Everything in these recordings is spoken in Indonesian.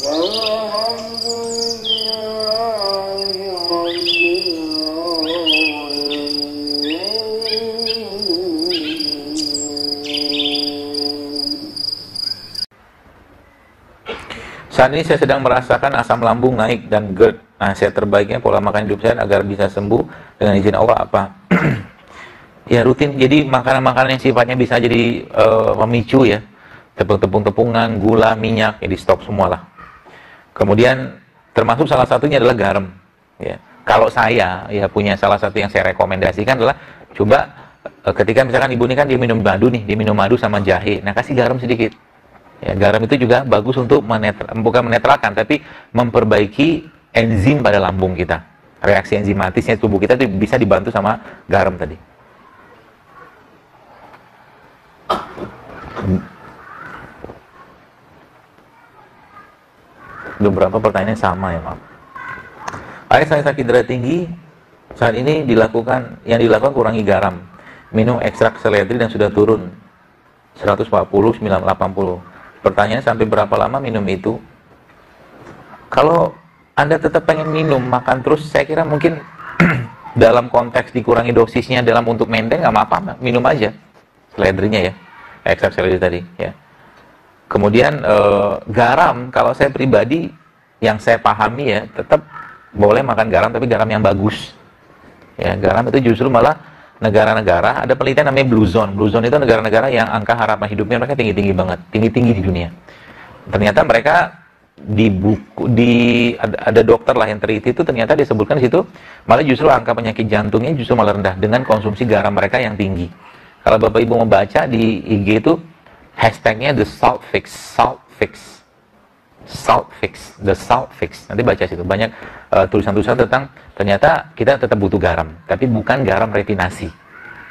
Saat ini saya sedang merasakan asam lambung naik dan GERD. Nasihat terbaiknya pola makan hidup saya agar bisa sembuh dengan izin Allah apa? Ya rutin, jadi makanan-makanan yang sifatnya bisa jadi memicu ya. Tepung-tepungan, gula, minyak, ya di stop semualah. Kemudian termasuk salah satunya adalah garam. Ya. Kalau saya ya punya salah satu yang saya rekomendasikan adalah coba ketika misalkan ibu ini kan dia minum madu nih, dia minum madu sama jahe. Nah kasih garam sedikit. Ya, garam itu juga bagus untuk bukan menetralkan, tapi memperbaiki enzim pada lambung kita. Reaksi enzimatisnya tubuh kita itu bisa dibantu sama garam tadi. Beberapa pertanyaan sama ya, maaf. Ayah saya sakit darah tinggi. Saat ini yang dilakukan kurangi garam. Minum ekstrak seledri dan sudah turun 140, 980. Pertanyaan sampai berapa lama minum itu? Kalau Anda tetap pengen minum, makan terus, saya kira mungkin dalam konteks dikurangi dosisnya dalam untuk maintain, nggak apa-apa, minum aja seledrinya ya, ekstrak seledri tadi ya. Kemudian garam, kalau saya pribadi yang saya pahami ya, tetap boleh makan garam, tapi garam yang bagus. Ya, garam itu justru malah negara-negara, ada penelitian namanya Blue Zone. Blue Zone itu negara-negara yang angka harapan hidupnya mereka tinggi-tinggi banget, tinggi-tinggi di dunia. Ternyata mereka ada dokter lah yang teliti itu ternyata disebutkan di situ malah justru angka penyakit jantungnya justru malah rendah dengan konsumsi garam mereka yang tinggi. Kalau Bapak Ibu membaca di IG itu hashtagnya the salt fix, the salt fix. Nanti baca situ banyak tulisan-tulisan tentang ternyata kita tetap butuh garam, tapi bukan garam refinasi.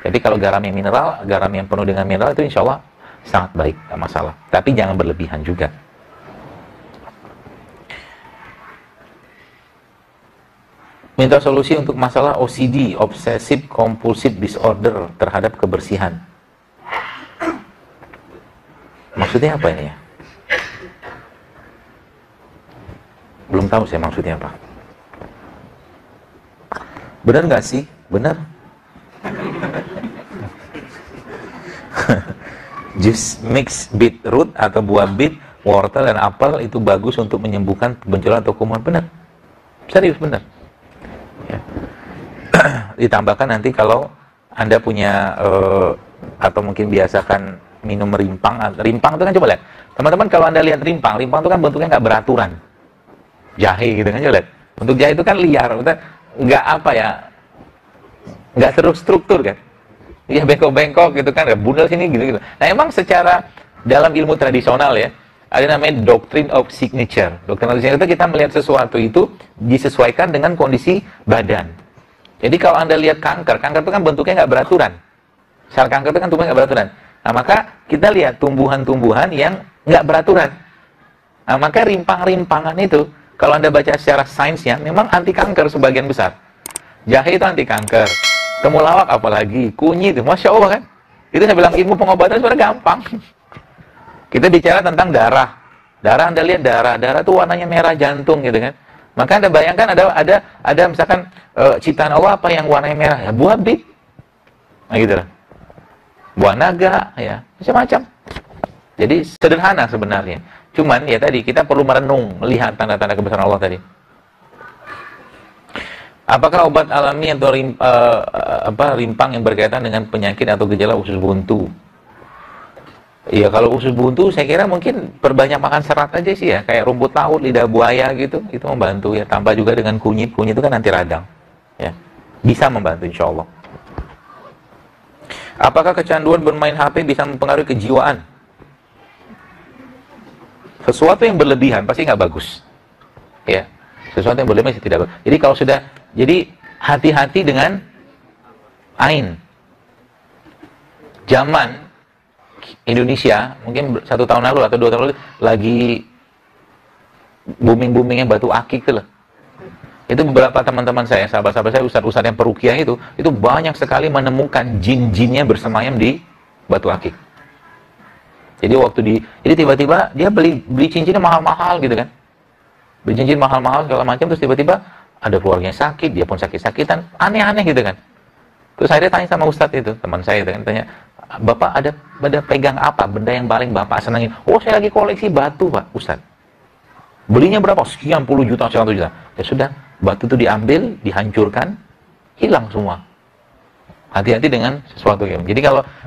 Jadi kalau garam yang mineral, garam yang penuh dengan mineral itu insya Allah sangat baik, tidak masalah. Tapi jangan berlebihan juga. Minta solusi untuk masalah OCD, Obsessive Compulsive Disorder, terhadap kebersihan. Maksudnya apa ini ya? Belum tahu saya maksudnya apa. Benar nggak sih? Benar. Jus mix beetroot atau buah beet, wortel dan apel itu bagus untuk menyembuhkan benjolan atau kuman. Benar. Serius benar. Ya. Ditambahkan nanti kalau Anda punya atau mungkin biasakan minum rimpang. Rimpang itu kan coba lihat. Teman-teman kalau Anda lihat rimpang itu kan bentuknya nggak beraturan. Jahe gitu kan, coba lihat. Untuk jahe itu kan liar, nggak apa ya, nggak terstruktur kan. Ya bengkok-bengkok gitu kan, bundel sini gitu-gitu. Nah emang secara dalam ilmu tradisional ya, ada namanya doctrine of signature. Doctrine of signature itu kita melihat sesuatu itu disesuaikan dengan kondisi badan. Jadi kalau Anda lihat kanker itu kan bentuknya nggak beraturan. Sel kanker itu kan tumbuhnya nggak beraturan. Nah maka kita lihat tumbuhan-tumbuhan yang nggak beraturan. Nah maka rimpang-rimpangan itu, kalau Anda baca secara sainsnya, memang anti kanker sebagian besar. Jahe itu anti kanker. Temulawak apalagi, kunyit, Masya Allah kan. Itu saya bilang ilmu pengobatan sebenarnya gampang. Kita bicara tentang darah. Darah, Anda lihat darah itu warnanya merah jantung gitu kan. Maka Anda bayangkan ada misalkan ciptaan Allah apa yang warnanya merah? Ya buah bit. Nah gitu lah. Buah naga, ya macam-macam. Jadi sederhana sebenarnya. Cuman ya tadi kita perlu merenung, melihat tanda-tanda kebesaran Allah tadi. Apakah obat alami atau rimpang yang berkaitan dengan penyakit atau gejala usus buntu? Iya, kalau usus buntu saya kira mungkin perbanyak makan serat aja sih ya, kayak rumput laut, lidah buaya gitu, itu membantu ya. Tambah juga dengan kunyit itu kan anti radang, ya, bisa membantu insya Allah. Apakah kecanduan bermain HP bisa mempengaruhi kejiwaan? Sesuatu yang berlebihan pasti nggak bagus, ya. Sesuatu yang berlebihan pasti tidak bagus. Jadi kalau sudah, jadi hati-hati dengan ain. Zaman Indonesia mungkin 1 tahun lalu atau 2 tahun lalu lagi booming-boomingnya batu akik itu loh. Itu beberapa teman-teman saya, sahabat-sahabat saya, ustadz-ustadz yang peruqyah itu banyak sekali menemukan jin-jinnya bersemayam di batu akik. Jadi jadi tiba-tiba dia beli cincinnya mahal-mahal gitu kan. beli cincin mahal-mahal segala macam, terus tiba-tiba ada keluarganya sakit, dia pun sakit-sakitan, aneh-aneh gitu kan. Terus saya tanya sama ustadz itu, teman saya itu kan, tanya, Bapak ada pegang apa, benda yang paling Bapak senangin? Oh, saya lagi koleksi batu, Pak, Ustadz. Belinya berapa? Sekian puluh juta, sekian juta. Ya sudah, batu itu diambil, dihancurkan, hilang semua. Hati-hati dengan sesuatu kayak gitu. Jadi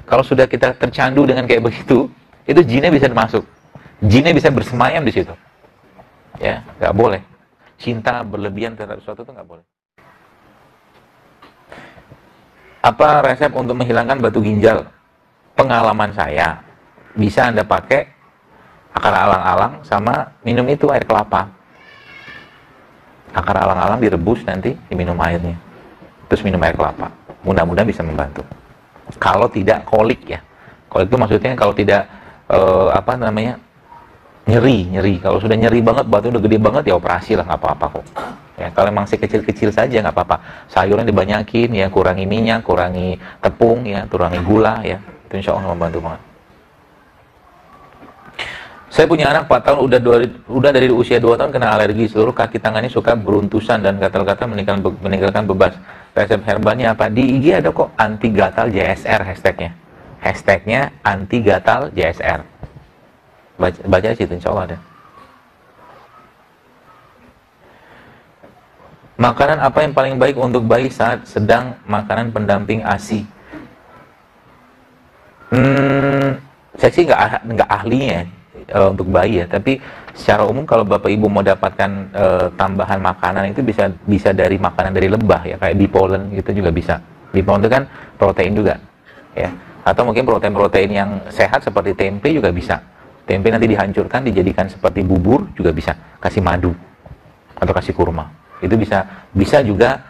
kalau sudah kita tercandu dengan kayak begitu, itu jinnya bisa masuk. Jinnya bisa bersemayam di situ. Ya, nggak boleh. Cinta berlebihan terhadap sesuatu itu nggak boleh. Apa resep untuk menghilangkan batu ginjal? Pengalaman saya, bisa Anda pakai akar alang-alang sama minum itu air kelapa. Akar alang-alang direbus, nanti diminum airnya. Terus minum air kelapa. Mudah-mudahan bisa membantu. Kalau tidak kolik ya. Kolik itu maksudnya kalau tidak nyeri. Kalau sudah nyeri banget, batu udah gede banget, ya operasi lah, nggak apa-apa kok. Ya, kalau memang kecil-kecil saja nggak apa-apa. Sayurnya dibanyakin, ya kurangi minyak, kurangi tepung, ya kurangi gula, ya itu insya Allah membantu banget. Saya punya anak 4 tahun, udah dari usia 2 tahun kena alergi, seluruh kaki tangannya suka beruntusan dan gatal-gatal meninggalkan bebas. Resep herbalnya apa? Di IG ada kok, anti gatal JSR hashtagnya. Hashtagnya anti gatal JSR. Baca situ, insya Allah ada. Makanan apa yang paling baik untuk bayi saat sedang makanan pendamping ASI? Saya sih nggak ahlinya untuk bayi ya, tapi secara umum kalau bapak ibu mau dapatkan tambahan makanan itu bisa dari makanan dari lebah ya, kayak bee pollen gitu juga bisa. Bee pollen itu kan protein juga, ya. Atau mungkin protein-protein yang sehat seperti tempe juga bisa. Tempe nanti dihancurkan dijadikan seperti bubur juga bisa. Kasih madu atau kasih kurma. Itu bisa juga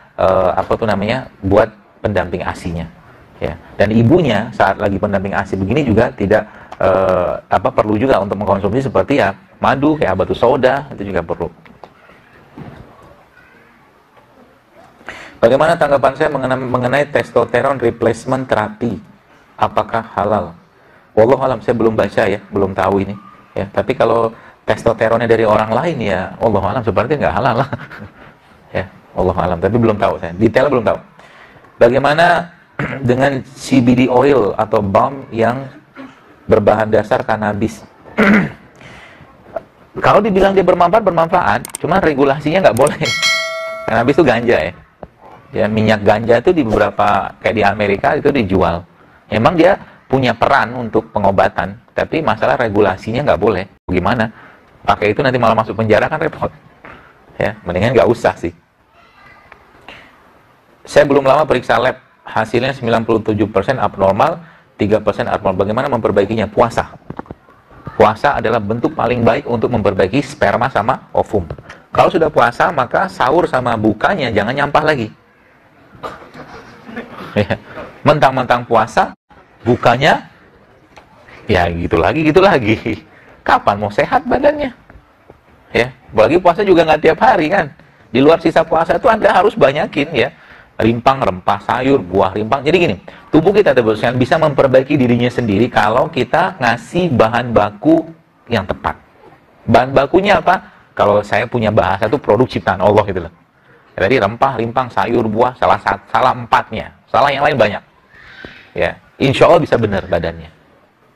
buat pendamping ASI-nya. Ya. Dan ibunya saat lagi pendamping ASI begini juga tidak perlu juga untuk mengkonsumsi seperti ya madu kayak batu soda, itu juga perlu. Bagaimana tanggapan saya mengenai testosteron replacement terapi? Apakah halal? Wallahualam, saya belum baca ya, belum tahu ini. Ya, tapi kalau testosteronnya dari orang lain ya, wallahualam seperti nggak halal lah. Ya, wallahualam, tapi belum tahu saya. Detail belum tahu. Bagaimana dengan CBD oil atau balm yang berbahan dasar kanabis? Kalau dibilang dia bermanfaat, cuma regulasinya nggak boleh. Kanabis itu ganja ya. Ya, minyak ganja itu di beberapa, kayak di Amerika itu dijual. Emang dia punya peran untuk pengobatan, tapi masalah regulasinya nggak boleh. Gimana? Pakai itu nanti malah masuk penjara kan repot. Ya, mendingan nggak usah sih. Saya belum lama periksa lab, hasilnya 97% abnormal, 3% abnormal. Bagaimana memperbaikinya? Puasa. Puasa adalah bentuk paling baik untuk memperbaiki sperma sama ovum. Kalau sudah puasa, maka sahur sama bukanya jangan nyampah lagi. Ya. Mentang-mentang puasa, bukanya ya gitu lagi. Kapan mau sehat badannya? Ya, apalagi puasa juga nggak tiap hari kan. Di luar sisa puasa itu Anda harus banyakin ya. Rimpang, rempah, sayur, buah rimpang. Jadi gini, tubuh kita bisa memperbaiki dirinya sendiri kalau kita ngasih bahan baku yang tepat. Bahan bakunya apa? Kalau saya punya bahasa itu produk ciptaan Allah gitu loh. Jadi rempah, rimpang, sayur, buah, salah 4-nya. Salah yang lain banyak. Ya, insya Allah bisa benar badannya.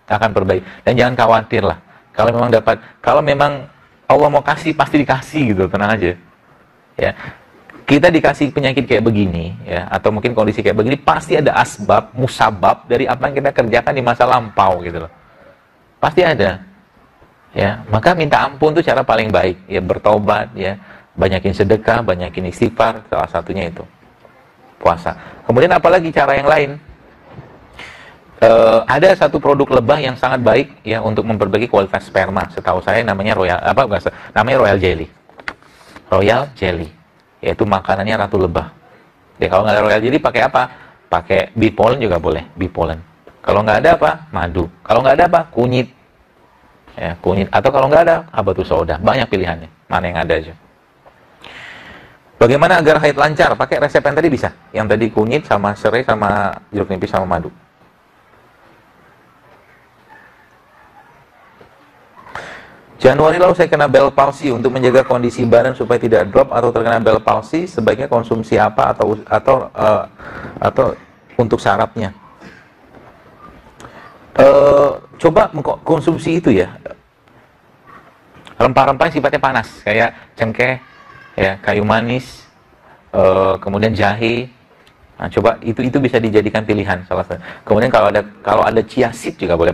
Akan perbaiki. Dan jangan khawatir lah. Kalau memang Allah mau kasih, pasti dikasih gitu, tenang aja. Ya. Kita dikasih penyakit kayak begini, ya, atau mungkin kondisi kayak begini, pasti ada asbab, musabab dari apa yang kita kerjakan di masa lampau gitu loh. Pasti ada. Ya, maka minta ampun itu cara paling baik, ya, bertobat, ya, banyakin sedekah, banyakin istighfar, salah satunya itu. Puasa. Kemudian apalagi cara yang lain? Ada satu produk lebah yang sangat baik ya untuk memperbaiki kualitas sperma. Setahu saya namanya Royal Jelly. Royal Jelly, yaitu makanannya ratu lebah. Ya, kalau nggak ada Royal Jelly pakai apa? Pakai bee pollen juga boleh, bee pollen. Kalau nggak ada apa? Madu. Kalau nggak ada apa? Kunyit. Ya, kunyit. Atau kalau nggak ada, habatus sauda. Banyak pilihannya. Mana yang ada aja. Bagaimana agar haid lancar? Pakai resep yang tadi bisa. Yang tadi kunyit sama serai sama jeruk nipis sama madu. Januari lalu saya kena Bell palsy. Untuk menjaga kondisi badan supaya tidak drop atau terkena Bell palsy, sebaiknya konsumsi apa atau untuk syaratnya? Coba konsumsi itu ya, rempah-rempah yang sifatnya panas, kayak cengkeh, ya, kayu manis, kemudian jahe. Nah, coba itu bisa dijadikan pilihan salah satu. Kemudian kalau ada chia seed juga boleh.